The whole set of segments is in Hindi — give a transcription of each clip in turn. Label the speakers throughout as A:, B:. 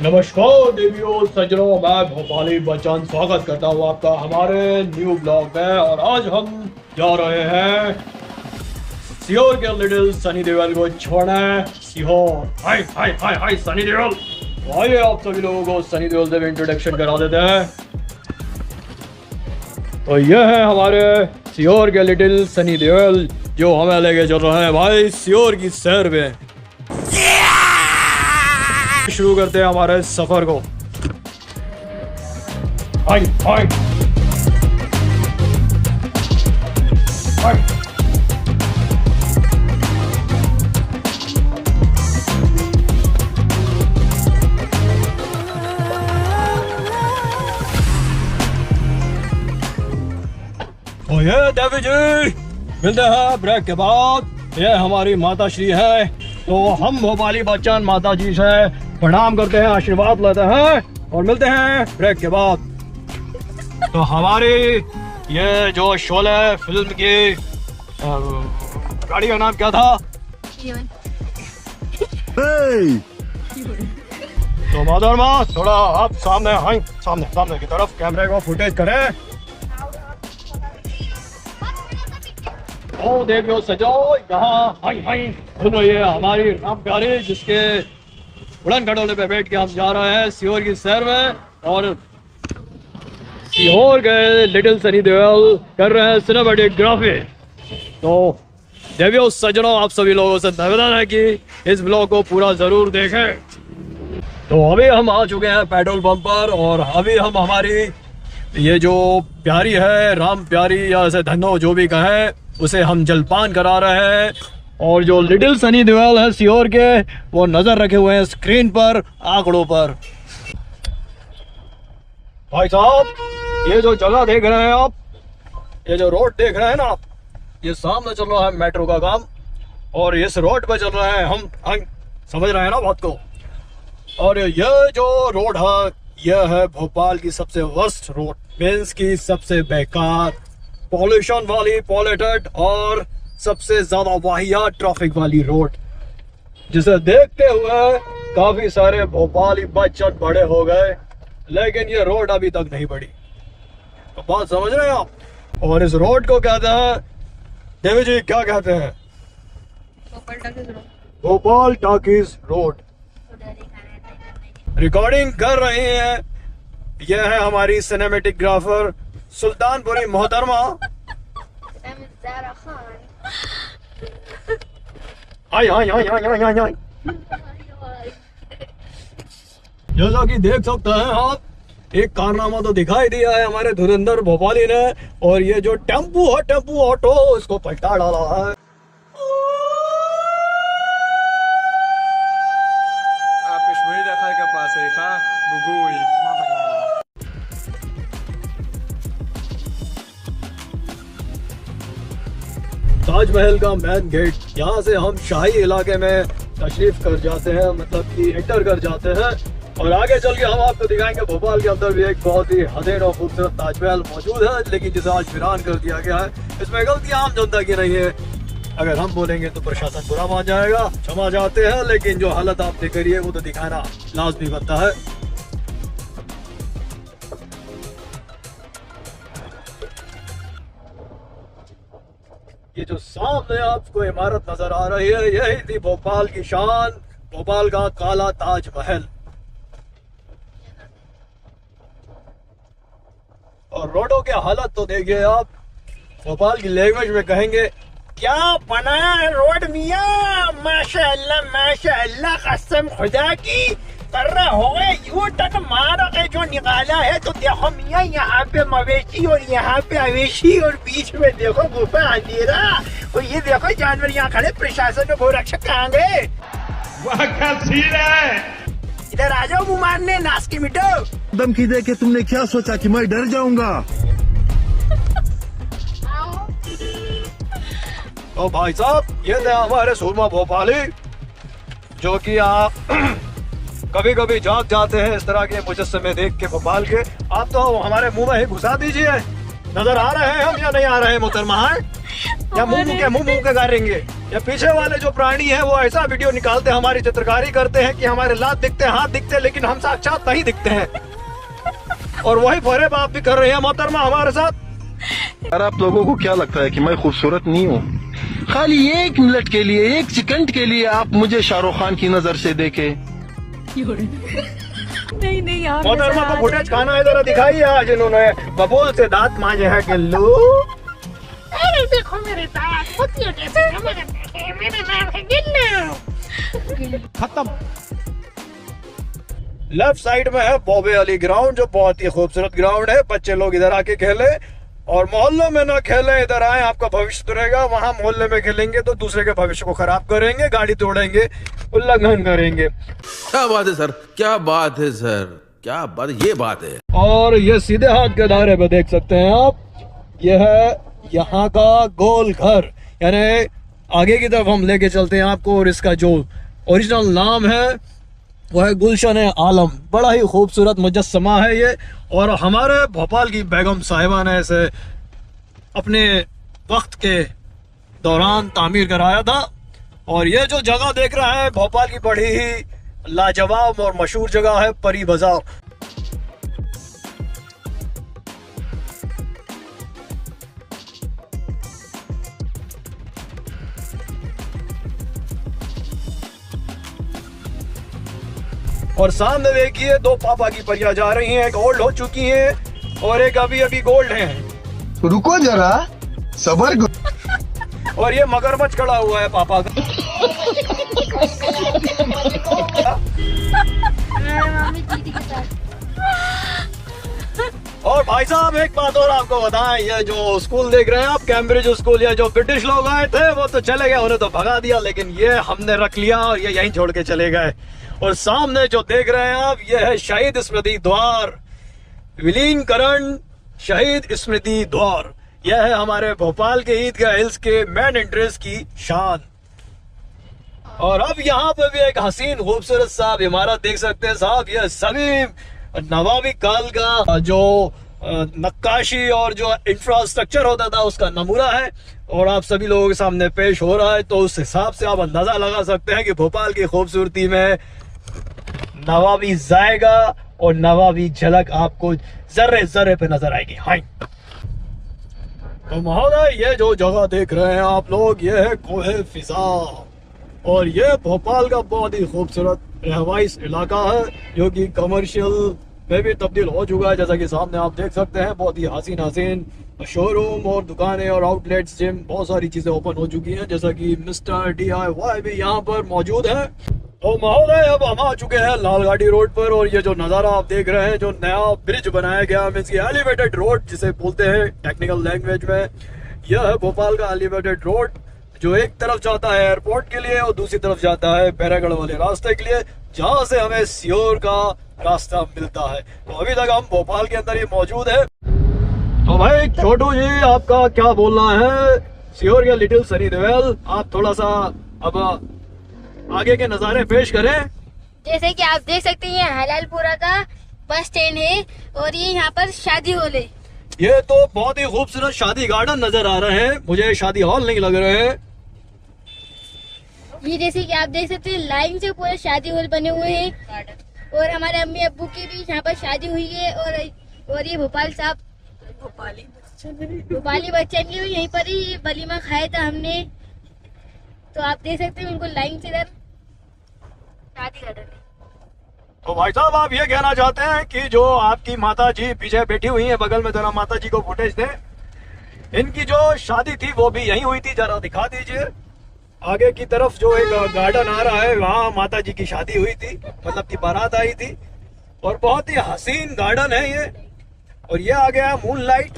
A: नमस्कार देवियों सज्जनों, मैं भोपाली बच्चन स्वागत करता हूँ आपका हमारे न्यू ब्लॉग में। और आज हम जा रहे हैं सीहोर के लिटिल सनी देओल को छोड़ने। सीहोर, हाय हाय हाय हाय सनी देओल। तो आइए आप सभी लोगों को सनी देओल से इंट्रोडक्शन करा देते हैं। तो यह है हमारे सीहोर के लिटिल सनी देओल जो हमें लेके चल रहे हैं भाई सीहोर की सैर में। शुरू करते हैं हमारे सफर को। हाय हाय हाय। तो ये देवी जी मिलते हैं ब्रेक के बाद। ये हमारी माता श्री है, तो हम भोपाली बच्चन माता जी से प्रणाम करते हैं, आशीर्वाद लेते हैं और मिलते हैं ब्रेक के बाद। तो हमारी ये जो शोले फिल्म की गाड़ी का नाम क्या था? तो मोहतरमा थोड़ा आप सामने हाय, सामने की तरफ कैमरे को फुटेज करें। ओ देखो सजाओ यहाँ हाय हाय। सुनो ये हमारी राम प्यारी जिसके उड़न खटोले पे बैठ के हम जा रहे हैं सीहोर की सैर में। और सीहोर गए लिटिल सनी देओल कर रहे हैं सिनेमेटोग्राफी। तो देवियों सज्जनों, आप सभी लोगों से निवेदन है कि इस ब्लॉग को पूरा जरूर देखें। तो अभी हम आ चुके हैं पेट्रोल पंप पर और अभी हम हमारी ये जो प्यारी है राम प्यारी या ऐसे धन्नो जो भी कहें उसे हम जलपान करा रहे हैं। और जो लिटिल सनी देओल है सीहोर के वो नजर रखे हुए हैं स्क्रीन पर, आंकड़ों पर। भाई साहब ये जो जगह देख रहे हैं आप, ये जो रोड देख रहे हैं ना, ये सामने चल रहा है मेट्रो का काम और इस रोड पे चल रहे हैं हम समझ रहे हैं ना बात को। और ये जो रोड है यह है भोपाल की सबसे वर्स्ट रोड, मीन्स की सबसे बेकार, पॉल्यूशन वाली, पॉल्यूटेड और सबसे ज्यादा वाहियात ट्रैफिक वाली रोड, जिसे देखते हुए काफी सारे भोपाली बच्चन बड़े हो गए, लेकिन ये रोड अभी तक नहीं बढ़ी। तो बात समझ रहे हैं आप। और इस रोड को कहते हैं देवी जी, क्या कहते हैं? Bhopal talkies road. रिकॉर्डिंग कर रही हैं, यह है हमारी सिनेमेटोग्राफर सुल्तानपुरी मोहतरमा। हाय हाय हाय हाय हाय हाय। जैसा कि देख सकते हैं आप, एक कारनामा तो दिखाई दिया है हमारे धुरंधर भोपाली ने। और ये जो टेम्पू है, टेम्पू ऑटो, इसको पलटा डाला है। ताजमहल का मेन गेट, यहाँ से हम शाही इलाके में तशरीफ कर जाते हैं, मतलब कि एंटर कर जाते हैं। और आगे चल के हम आपको दिखाएंगे भोपाल के अंदर भी एक बहुत ही हसीन और खूबसूरत ताजमहल मौजूद है, लेकिन जिसे आज वीरान कर दिया गया है। इसमें गलतियां आम जनता की नहीं है, अगर हम बोलेंगे तो प्रशासन बुरा मान जाएगा, क्षमा चाहते हैं, लेकिन जो हालत आपने करी है वो तो दिखाना लाजमी बनता है। ये जो सामने आपको इमारत नजर आ रही है, यही थी भोपाल की शान, भोपाल का काला ताजमहल। और रोडों के हालत तो देखिए आप, भोपाल की लैंग्वेज में कहेंगे क्या बनाया है रोड मियाँ, माशाअल्लाह माशाअल्लाह, कसम खुदा की कर रहा होगा यू तक मार के जो निकाला है। तो देखो मियाँ, यहाँ पे मवेशी और यहाँ पे अवेशी और बीच में देखो गुफा अंधेरा, और ये देखो जानवर यहाँ खड़े, प्रशासन में गोरक्षक कहाँ गए?
B: वह क्या सीन है?
A: इधर आ जाओ मुँह मारने, नाश की मिटो।
C: धमकी दे के तुमने क्या सोचा कि मैं डर जाऊंगा?
A: तो भाई साहब ये थे हमारे सूरमा भोपाली, जो कि आप कभी कभी जाग जाते हैं इस तरह के मुजस्समे देख के भोपाल के। आप तो हमारे मुंह में ही घुसा दीजिए, नजर आ रहे हैं हम या नहीं आ रहे हैं मोहतरमा? या मुंह के करेंगे। या पीछे वाले जो प्राणी है वो ऐसा वीडियो निकालते हैं, हमारी चित्रकारी करते हैं कि हमारे लात दिखते हैं, हाथ दिखते हैं, लेकिन हम साक्षात नहीं दिखते हैं। और वही फरेब आप भी कर रहे हैं मोहतरमा हमारे साथ।
C: यार आप लोगों को क्या लगता है कि मैं खूबसूरत नहीं हूँ? खाली 1 मिनट के लिए, 1 सेकंड के लिए आप मुझे शाहरुख खान की नजर से देखे।
D: नहीं यार,
A: मोहतरमा को फुटेज खाना है, जरा दिखाइए आज इन्होंने बबूल से दांत मांजे हैं कि लो।
E: अरे देखो मेरे दांत मोतियों जैसे चमकते हैं, मेरा नाम है गिल्लू।
A: खत्म। लेफ्ट साइड में है बॉबे अली ग्राउंड, जो बहुत ही खूबसूरत ग्राउंड है। बच्चे लोग इधर आके खेले, और मोहल्लों में ना खेले, इधर आए, आपका भविष्य सुधरेगा। वहां मोहल्ले में खेलेंगे तो दूसरे के भविष्य को खराब करेंगे, गाड़ी तोड़ेंगे, उल्लंघन करेंगे।
F: क्या बात है सर, क्या बात है सर, क्या बात, ये बात है।
A: और ये सीधे हाथ के दायरे में देख सकते हैं आप, यह है यहाँ का गोल घर, यानी आगे की तरफ हम लेके चलते हैं आपको। और इसका जो ओरिजिनल नाम है वह है गुलशन आलम। बड़ा ही खूबसूरत मुजस्समा है ये, और हमारे भोपाल की बेगम साहिबा ने इसे अपने वक्त के दौरान तामीर कराया था। और ये जो जगह देख रहे हैं भोपाल की बड़ी ही लाजवाब और मशहूर जगह है, परी बाजार। और सामने देखिए 2 पापा की परियां जा रही हैं, एक ओल्ड हो चुकी हैं और एक अभी गोल्ड हैं।
C: रुको जरा, सबर करो।
A: और ये मगरमच्छ खड़ा हुआ है पापा का। और भाई साहब एक बात और आपको बताएं, ये जो स्कूल देख रहे हैं आप, कैम्ब्रिज स्कूल, ये जो ब्रिटिश लोग आए थे वो तो चले गए, उन्हें तो भगा दिया, लेकिन ये हमने रख लिया और ये यहीं छोड़ के चले गए। और सामने जो देख रहे हैं आप, ये है शहीद स्मृति द्वार, विलीनकरण शहीद स्मृति द्वार। यह है हमारे भोपाल के ईदगाह हिल्स के मेन एंट्रेंस की शान। और अब यहाँ पे भी एक हसीन खूबसूरत साहब इमारत देख सकते हैं साहब। यह सभी नवाबी काल का जो नक्काशी और जो इंफ्रास्ट्रक्चर होता था उसका नमूना है, और आप सभी लोगों के सामने पेश हो रहा है। तो उस हिसाब से आप अंदाजा लगा सकते हैं कि भोपाल की खूबसूरती में नवाबी जाएगा और नवाबी झलक आपको जर्रे जर्रे पे नजर आएगी। हाँ तो महोदय, ये जो जगह देख रहे हैं आप लोग, ये है कोहे फिजा, और ये भोपाल का बहुत ही खूबसूरत रहवाइश इलाका है, जो कि कमर्शियल में भी तब्दील हो चुका है। जैसा कि सामने आप देख सकते हैं, बहुत ही हसीन शोरूम और दुकानें और आउटलेट्स, जिम, बहुत सारी चीजें ओपन हो चुकी हैं, जैसा कि मिस्टर DIY भी यहाँ पर मौजूद है। तो महोदय, अब हम आ चुके हैं लालगाड़ी रोड पर, और ये जो नज़ारा आप देख रहे हैं, जो नया ब्रिज बनाया गया, मींस की एलिवेटेड रोड जिसे बोलते हैं टेक्निकल लैंग्वेज में, यह है भोपाल का एलिवेटेड रोड, जो एक तरफ जाता है एयरपोर्ट के लिए और दूसरी तरफ जाता है बैरागढ़ वाले रास्ते के लिए, जहाँ से हमें सीहोर का रास्ता मिलता है। तो अभी तक हम भोपाल के अंदर ही मौजूद है। तो भाई छोटू जी, आपका क्या बोलना है सीहोर के लिटिल सनी देओल? आप थोड़ा सा अब आगे के नज़ारे पेश करें।
E: जैसे कि आप देख सकते हैं, हलालपुरा का बस स्टैंड है, और ये यहाँ पर शादी हॉल है।
A: ये तो बहुत ही खूबसूरत शादी गार्डन नजर आ रहे हैं, मुझे शादी हॉल नहीं लग रहे हैं।
E: ये जैसे कि आप देख सकते हैं, लाइन से पूरे शादी हॉल बने हुए हैं, और हमारे अम्मी अब्बू की भी यहाँ पर शादी हुई है। और ये भोपाल साहब भोपाली बच्चन की भी यहीं पर ही वलीमा खाया था हमने। तो आप देख सकते हैं, उनको लाइन से इधर शादी कर रहे हैं।
A: तो भाई साहब, आप ये कहना चाहते हैं कि जो आपकी माता जी पीछे बैठी हुई है बगल में, जरा माता जी को फुटेज दें, इनकी जो शादी थी वो भी यहीं हुई थी, जरा दिखा दीजिए। आगे की तरफ जो एक गार्डन आ रहा है, वहाँ माता जी की शादी हुई थी, मतलब की बारात आई थी, और बहुत ही हसीन गार्डन है ये। और ये आ गया मून लाइट,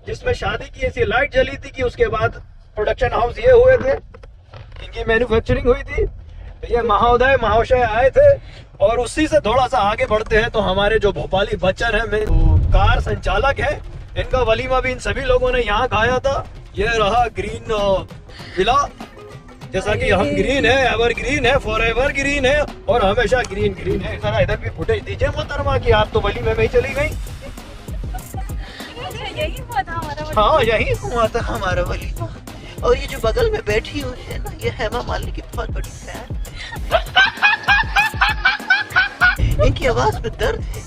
A: जिसमें शादी की ऐसी लाइट जली थी कि उसके बाद प्रोडक्शन हाउस ये हुए थे, इनकी मैन्युफैक्चरिंग हुई थी। तो ये महोदय महाशय आए थे, और उसी से थोड़ा सा आगे बढ़ते हैं तो हमारे जो भोपाली बच्चन है, कार संचालक है, इनका वलीमा भी इन सभी लोगों ने यहाँ खाया था। ये रहा ग्रीन विला, जैसा कि हम ग्रीन है, एवर ग्रीन है, फॉर एवर ग्रीन है, और हमेशा ग्रीन ग्रीन है। जरा इधर भी फुटेज दीजिए मोहतरमा, कि आप तो वलीमे में ही चली गई।
D: यही हुआ था हमारा हाँ यही हुआ था हमारा वलीमा। और ये जो बगल में बैठी हुई है ना, ये हेमा मालिनी की बहुत बड़ी फैन। इनकी आवाज में दर्द है।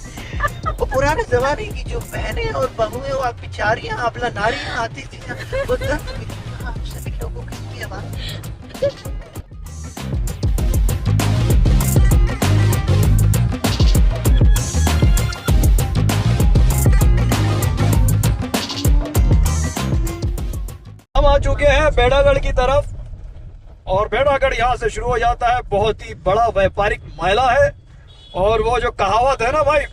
D: वो पुराने जमाने की जो बहनें और बहुएं और बेचारियां अबला नारियां आती थी ना, वो दर्द भी था आप सभी लोगों की इनकी आवाज।
A: हम आ चुके हैं बेड़ागढ़ की तरफ और बेड़ागढ़ यहाँ से शुरू हो जाता है। बहुत ही बड़ा व्यापारिक मेला है और वो जो कहावत है ना भाई,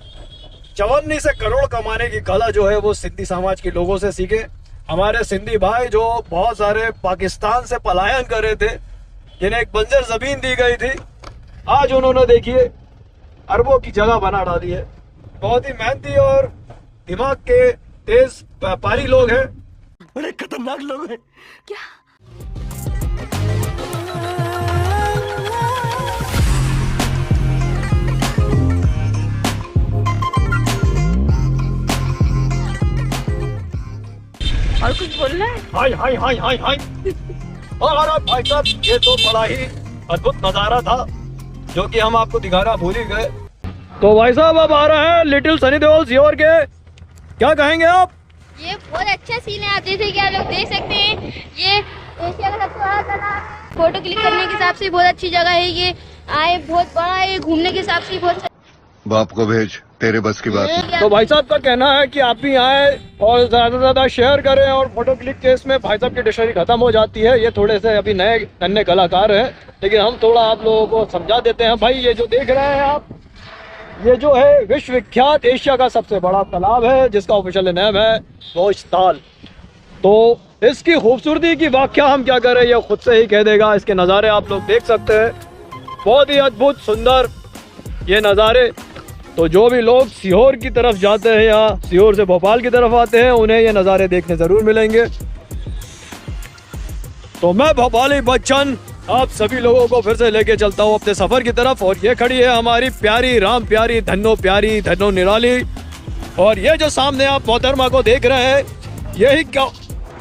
A: चवन्नी से करोड़ कमाने की कला जो है वो सिंधी समाज के लोगों से सीखे। हमारे सिंधी भाई जो बहुत सारे पाकिस्तान से पलायन कर रहे थे, जिन्हें एक बंजर जमीन दी गई थी, आज उन्होंने देखिए अरबों की जगह बना डाली है। बहुत ही मेहनती और दिमाग के तेज व्यापारी लोग हैं।
D: बड़े खतरनाक लोग हैं।
E: और कुछ बोलना है?
A: हाय हाय हाय हाय हाय। और भाई साहब, ये तो बड़ा ही अद्भुत नजारा था जो कि हम आपको दिखाना भूल ही गए। तो भाई साहब अब आ रहे हैं लिटिल सनी देओल सीहोर के, क्या कहेंगे आप?
E: ये बहुत अच्छा सीन है, आप जैसे कि आप लोग देख सकते हैं। ये एशिया का सबसे बड़ा तालाब, फोटो क्लिक करने के हिसाब से बहुत अच्छी जगह है। ये आए बहुत बड़ा है, ये घूमने के हिसाब से बहुत
C: बाप को भेज, तेरे बस की बात नहीं।
A: तो भाई साहब का कहना है कि आप भी आए और ज्यादा से ज्यादा शेयर करें और फोटो क्लिक के इसमें भाई साहब की डिक्शनरी खत्म हो जाती है। ये थोड़े से अभी नए नन्हे कलाकार हैं, लेकिन हम थोड़ा आप लोगों को समझा देते हैं। भाई ये जो देख रहे हैं आप, ये जो है विश्व विख्यात एशिया का सबसे बड़ा तालाब है, जिसका ऑफिशियल नेम है वोश ताल। तो इसकी खूबसूरती की व्याख्या हम क्या करें, ये खुद से ही कह देगा। इसके नज़ारे आप लोग देख सकते हैं, बहुत ही अद्भुत सुंदर ये नज़ारे। तो जो भी लोग सीहोर की तरफ जाते हैं या सीहोर से भोपाल की तरफ आते हैं, उन्हें ये नज़ारे देखने ज़रूर मिलेंगे। तो मैं भोपाली बच्चन आप सभी लोगों को फिर से लेके चलता हूँ अपने सफ़र की तरफ। और ये खड़ी है हमारी प्यारी राम प्यारी धन्नो निराली। और ये जो सामने आप मोहतरमा को देख रहे हैं, यही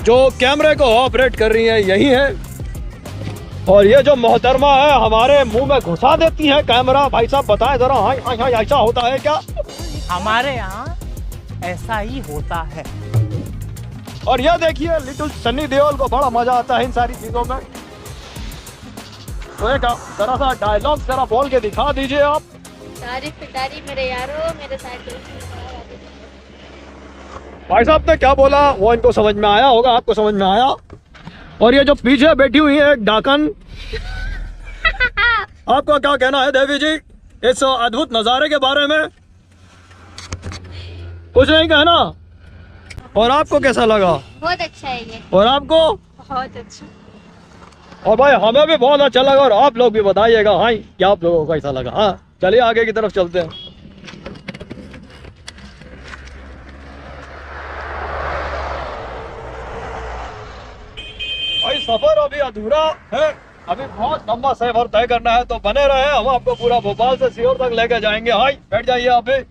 A: जो कैमरे को ऑपरेट कर रही है यही है। और ये जो मोहतरमा है हमारे मुंह में घुसा देती है कैमरा। भाई साहब बताएं जरा, हाँ हाँ हाँ ऐसा होता है क्या?
G: हमारे यहाँ ऐसा ही होता है।
A: और ये देखिए लिटिल सनी देओल को बड़ा मजा आता है इन सारी चीजों में। तो एक जरा सा डायलॉग जरा बोल के दिखा दीजिए आप।
E: तारीफ पिटारी मेरे यारो, मेरे साथ
A: भाई साहब ने क्या बोला वो इनको समझ में आया होगा, आपको समझ में आया। और ये जो पीछे बैठी हुई है एक डाकन, आपका क्या कहना है देवी जी इस अद्भुत नज़ारे के बारे में? कुछ नहीं कहना। और आपको कैसा लगा?
E: बहुत अच्छा है ये।
A: और आपको?
E: बहुत अच्छा।
A: और भाई हमें भी बहुत अच्छा लगा, और आप लोग भी बताइएगा हाँ क्या आप लोगों को कैसा लगा। हाँ चलिए आगे की तरफ चलते हैं। भाई सफर अभी अधूरा है, अभी बहुत लंबा सफर तय करना है। तो बने रहे, हम आपको पूरा भोपाल से सीहोर तक लेकर जाएंगे। हाय बैठ जाइए आप भी।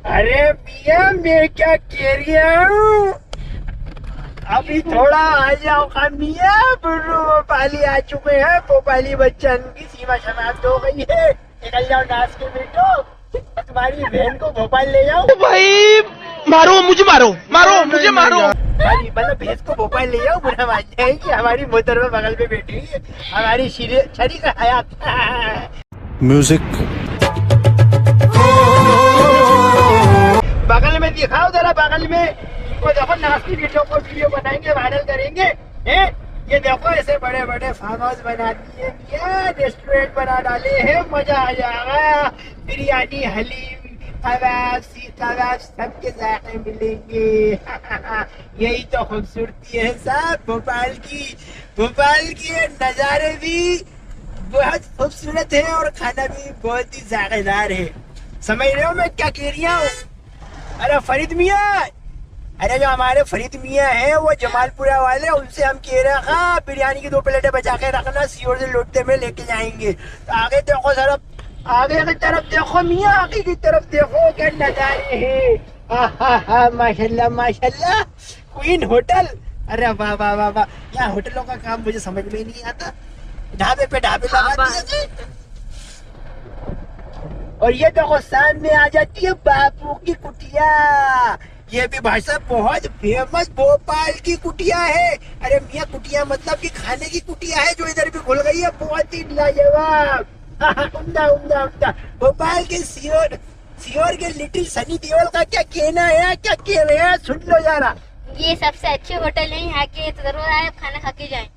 D: अरे मियाँ मैं क्या कह रही हूँ, अभी थोड़ा आ जाओ मियाँ। भोपाली आ चुके हैं, भोपाली बच्चन की सीमा समाप्त हो गई है। निकल जाओ नाच के बेटो, तुम्हारी बहन को भोपाल ले जाओ।
G: भाई मारो मुझे, मारो मुझे मारो।
D: मतलब भैंस को भोपाल ले जाओ, बुरा मान जाएगी। हमारी मोहतरमा बगल में बैठी हुई है, हमारी शरीक हयात।
C: म्यूजिक
D: बगल में दिखाओ जरा, बगल में कुछ अपन नास्ती वीडियो को वीडियो बनाएंगे, वायरल करेंगे। ये देखो ऐसे बड़े बड़े फार्म हाउस बना दिए, ये रेस्टोरेंट बना डाले हैं, मजा आ जाएगा। बिरयानी, हलीम, कबाब, सीख कबाब सबके जायके मिलेंगे। यही तो खूबसूरती है साहब भोपाल की। भोपाल के नज़ारे भी बहुत खूबसूरत है और खाना भी बहुत ही जायकेदार है। समझ रहे हो मैं क्या कह रहा हूँ? अरे फरीद मियाँ, अरे जो हमारे फरीद मियाँ हैं वो जमालपुरा वाले, उनसे हम कह रहे हैं हाँ बिरयानी की 2 प्लेटें बचा के रखना, सीओर से लौटते में लेके जाएंगे। तो आगे देखो सर, आगे की तरफ देखो मियाँ, आगे की तरफ देखो क्या नजारे हैं। माशाल्लाह माशाल्लाह, क्वीन होटल। अरे वाह वाह वाह वाह, यहाँ होटलों का काम मुझे समझ में नहीं आता, ढाबे पे ढाबे लगा दिए। और ये देखो सामने आ जाती है बापू की कुटिया। ये भी भाई साहब बहुत फेमस भोपाल की कुटिया है। अरे मियाँ कुटिया मतलब कि खाने की कुटिया है जो इधर भी खुल गई है, बहुत ही लाजवाब। उम्दा उम्दा उम्दा। भोपाल के सीओर के लिटिल सनी देओल का क्या कहना है, क्या कह रहे हैं, सुन लो जरा।
E: ये सबसे अच्छे होटल है यहाँ के, तो जरूर आए खाना खा के जाए।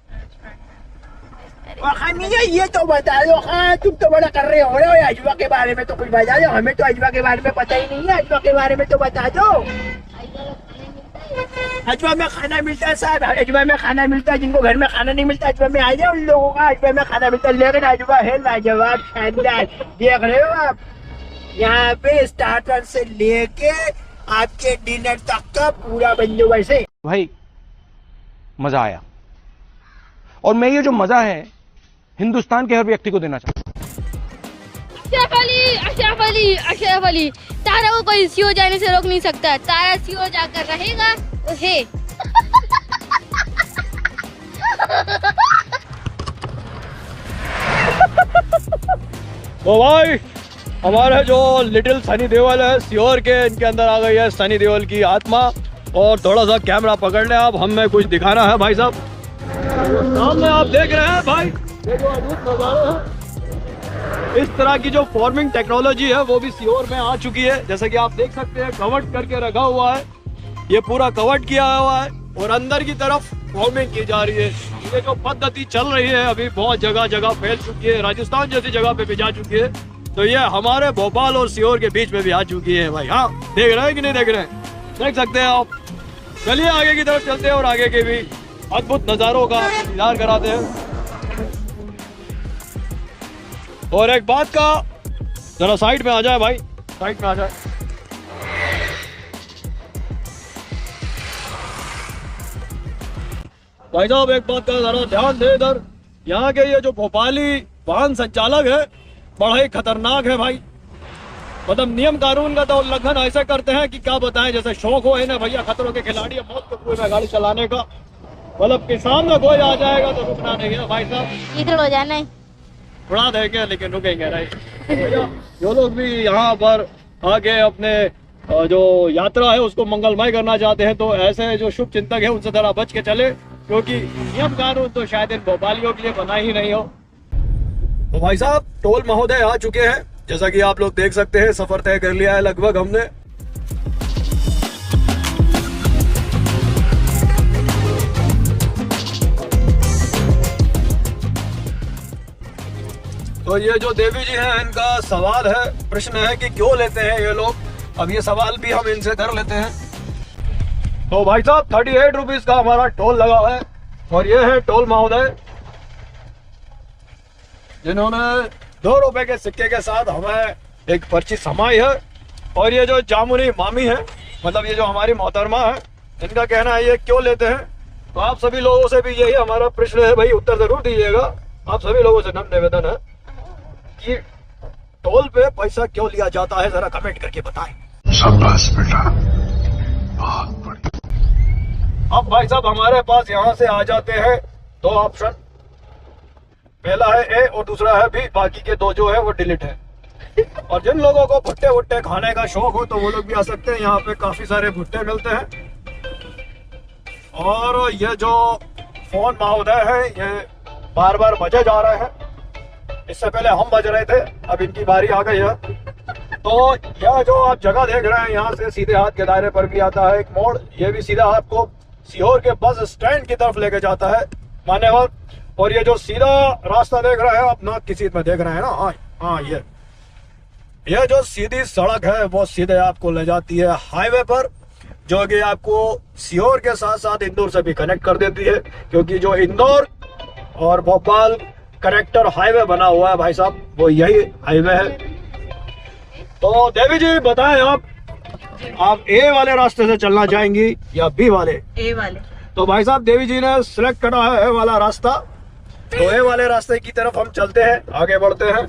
D: मियाँ ये तो बता दो, हाँ तुम तो बड़ा कर रहे हो अजवा के बारे में तो कुछ बता दो, हमें तो अजवा के बारे में पता ही नहीं है, अजवा के बारे में तो बता दो। अजवा में खाना मिलता है साहब, अजवा में खाना मिलता है, जिनको घर में खाना नहीं मिलता अजवा में आ जाए, उन लोगों का अजवा में खाना मिलता है। लेकिन अजवा है लाजवाब शानदार। देख रहे हो आप, यहाँ पे स्टार्टर से लेके आपके डिनर तक का पूरा बंदोबस्त है।
H: भाई मजा आया, और मैं ये जो मजा है हिंदुस्तान के हर व्यक्ति को देना चाहता हूँ।
E: अशरफ अली, तारा को कोई सीओ जाने से रोक नहीं सकता, तारा सीओ जाकर रहेगा तो है।
A: तो भाई हमारे जो लिटिल सनी देओल है सीओर के, इनके अंदर आ गई है सनी देओल की आत्मा। और थोड़ा सा कैमरा पकड़ ले आप, हमें कुछ दिखाना है भाई साहब। सामने आप देख रहे हैं भाई, देखो अद्भुत नजारा है। इस तरह की जो फॉर्मिंग टेक्नोलॉजी है वो भी सीओर में आ चुकी है। जैसे कि आप देख सकते हैं कवर्ड करके रखा हुआ है, ये पूरा कवर्ड किया हुआ है और अंदर की तरफ फॉर्मिंग की जा रही है। ये जो पद्धति चल रही है अभी बहुत जगह जगह फैल चुकी है, राजस्थान जैसी जगह पे भी जा चुकी है, तो ये हमारे भोपाल और सीओर के बीच में भी आ चुकी है भाई। हाँ देख रहे हैं कि नहीं देख रहे हैं, देख सकते हैं आप। चलिए आगे की तरफ चलते हैं और आगे के भी अद्भुत नज़ारों का इंतजार कराते हैं। और एक बात का, जरा साइड में आ जाए भाई, साइड में आ जाए। भाई साहब एक बात का जरा ध्यान दे, इधर यहाँ के ये जो भोपाली वाहन संचालक है बड़ा ही खतरनाक है भाई। मतलब नियम कानून का तो उल्लंघन ऐसे करते हैं कि क्या बताएं। जैसे शौक हो है ना भैया खतरों के खिलाड़ी, मौत के कुएं में गाड़ी चलाने का, मतलब कि सामने कोई आ जाएगा तो रुकना नहीं है भाई साहब,
E: इधर हो जाना है,
A: उड़ा देंगे लेकिन रुकेंगे नहीं। जो लोग भी यहाँ पर आके अपने जो यात्रा है उसको मंगलमय करना चाहते हैं तो ऐसे जो शुभ चिंतक है उनसे जरा बच के चले, क्योंकि नियम कानून तो शायद इन भोपालियों के लिए बना ही नहीं हो। तो भाई साहब टोल महोदय आ चुके हैं, जैसा कि आप लोग देख सकते हैं। सफर तय कर लिया है लगभग हमने। तो ये जो देवी जी हैं इनका सवाल है, प्रश्न है कि क्यों लेते हैं ये लोग। अब ये सवाल भी हम इनसे कर लेते हैं। तो भाई साहब 38 रुपीज का हमारा टोल लगा है और ये है टोल महोदय जिन्होंने 2 रुपए के सिक्के के साथ हमें एक पर्ची समाई है। और ये जो जामुनी मामी है, मतलब ये जो हमारी मोहतरमा है, इनका कहना है ये क्यों लेते हैं। तो आप सभी लोगों से भी यही हमारा प्रश्न है भाई, उत्तर जरूर दीजिएगा। आप सभी लोगों से नम्र निवेदन है कि टोल पे पैसा क्यों लिया जाता है, जरा कमेंट करके बताएं।
C: शाबाश बेटा, बहुत बढ़िया।
A: अब भाई साहब हमारे पास यहाँ से आ जाते हैं 2 ऑप्शन, पहला है ए और दूसरा है बी, बाकी के 2 जो है वो डिलीट है। और जिन लोगों को भुट्टे वुट्टे खाने का शौक हो तो वो लोग भी आ सकते हैं, यहाँ पे काफी सारे भुट्टे मिलते हैं। और ये जो फोन महोदय है ये बार बार बजे जा रहे हैं, इससे पहले हम बज रहे थे, अब इनकी बारी आ गई है। तो यह जो आप जगह देख रहे हैं यहाँ से सीधे हाथ के दायरे पर भी आता है एक मोड़, ये भी सीधा आपको सीहोर के बस स्टैंड की तरफ लेके जाता है मान्यवर। और ये जो सीधा रास्ता देख रहे हैं आप, ना किसी में देख रहे हैं ना, हाँ ये जो सीधी सड़क है वो सीधे आपको ले जाती है हाईवे पर, जो कि आपको सीहोर के साथ साथ इंदौर से भी कनेक्ट कर देती है। क्योंकि जो इंदौर और भोपाल कनेक्टर हाईवे बना हुआ है भाई साहब, वो यही हाईवे है। तो देवी जी बताएं आप ए वाले रास्ते से चलना चाहेंगी या बी वाले?
I: ए वाले।
A: तो भाई साहब देवी जी ने सिलेक्ट करा है ए वाला रास्ता, तो ए वाले रास्ते की तरफ हम चलते हैं, आगे बढ़ते हैं।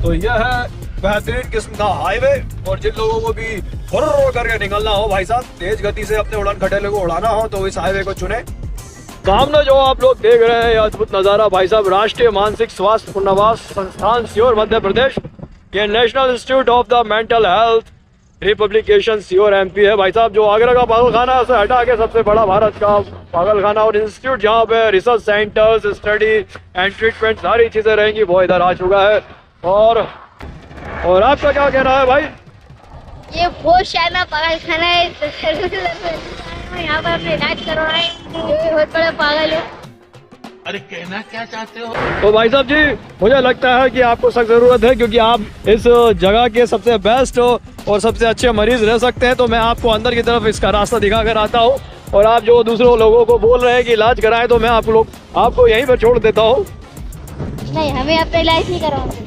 A: तो यह है बेहतरीन किस्म का हाईवे, और जिन लोगों को भी फुर्र करके निकलना हो भाई साहब, तेज गति से अपने उड़न खटेले को उड़ाना हो, तो इस हाईवे को चुने। सामने जो आप लोग देख रहे हैं ये अद्भुत नज़ारा भाई साहब, राष्ट्रीय मानसिक स्वास्थ्य पुनर्वास संस्थान सीहोर मध्य प्रदेश, ये national institute of the mental health republication Sehore MP है भाई साहब, जो आगरा का पागलखाना से हटा के सबसे बड़ा भारत का पागलखाना और इंस्टीट्यूट, जहाँ पे research centres, study and treatment सारी चीजें रहेंगी, वो इधर आ चुका है। और आपका क्या कहना है भाई?
E: ये बहुत शानदार पागलखाना है, यहाँ पर अपने इलाज करवाए, बहुत बड़ा पागल है।
B: अरे कहना क्या चाहते हो?
A: तो भाई साहब जी मुझे लगता है कि आपको सख्त जरूरत है, क्योंकि आप इस जगह के सबसे बेस्ट और सबसे अच्छे मरीज रह सकते हैं। तो मैं आपको अंदर की तरफ इसका रास्ता दिखा कर आता हूँ, और आप जो दूसरों लोगों को बोल रहे हैं कि इलाज कराएं, तो मैं आपको यहीं पर छोड़ देता हूँ।
E: नहीं, हमें अपना इलाज नहीं करवाना,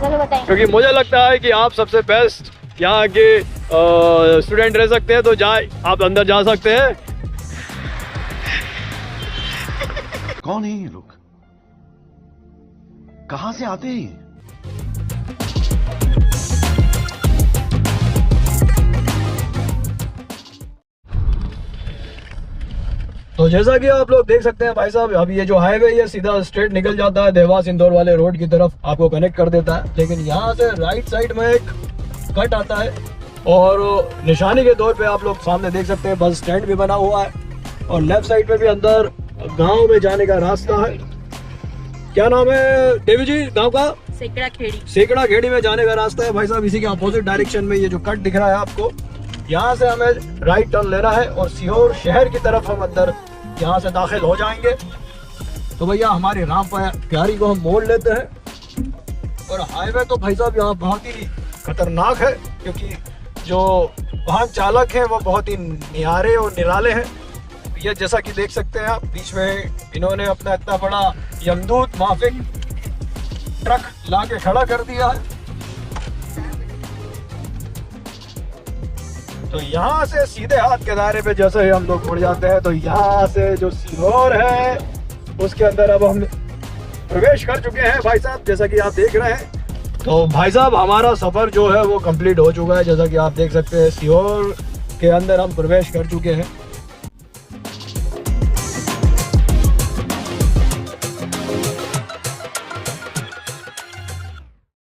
E: चलो बताएं।
A: क्योंकि मुझे लगता है कि आप सबसे बेस्ट यहाँ के स्टूडेंट रह सकते हैं, तो आप अंदर जा सकते हैं।
C: कौन है ये लोग, कहां से आते हैं?
A: तो जैसा कि आप लोग देख सकते हैं भाई साहब, अब ये जो हाईवे ये सीधा स्ट्रेट निकल जाता है देवास इंदौर वाले रोड की तरफ, आपको कनेक्ट कर देता है। लेकिन यहाँ से राइट साइड में एक कट आता है, और निशानी के तौर पे आप लोग सामने देख सकते हैं बस स्टैंड भी बना हुआ है, और लेफ्ट साइड पे भी अंदर गांव में जाने का रास्ता है। क्या नाम है देवी जी गांव का?
I: सेकड़ा खेड़ी।
A: सेकड़ा खेड़ी में जाने का रास्ता है भाई साहब, इसी के अपोजिट डायरेक्शन में ये जो कट दिख रहा है आपको, यहाँ से हमें राइट टर्न लेना है और सीहोर शहर की तरफ हम अंदर यहाँ से दाखिल हो जाएंगे। तो भैया हमारी राम प्यारी को हम मोड़ लेते हैं, और हाईवे तो भाई साहब यहाँ बहुत ही खतरनाक है, क्योंकि जो वाहन चालक हैं वो बहुत ही निहारे और निराले हैं। ये जैसा कि देख सकते हैं आप, बीच में इन्होंने अपना इतना बड़ा यमदूत माफिक ट्रक ला के खड़ा कर दिया है। तो यहाँ से सीधे हाथ के दायरे पे जैसे ही हम लोग मुड़ जाते हैं, तो यहाँ से जो सीहोर है उसके अंदर अब हम प्रवेश कर चुके हैं भाई साहब, जैसा कि आप देख रहे हैं। तो भाई साहब हमारा सफर जो है वो कंप्लीट हो चुका है, जैसा कि आप देख सकते हैं सीहोर के अंदर हम प्रवेश कर चुके हैं।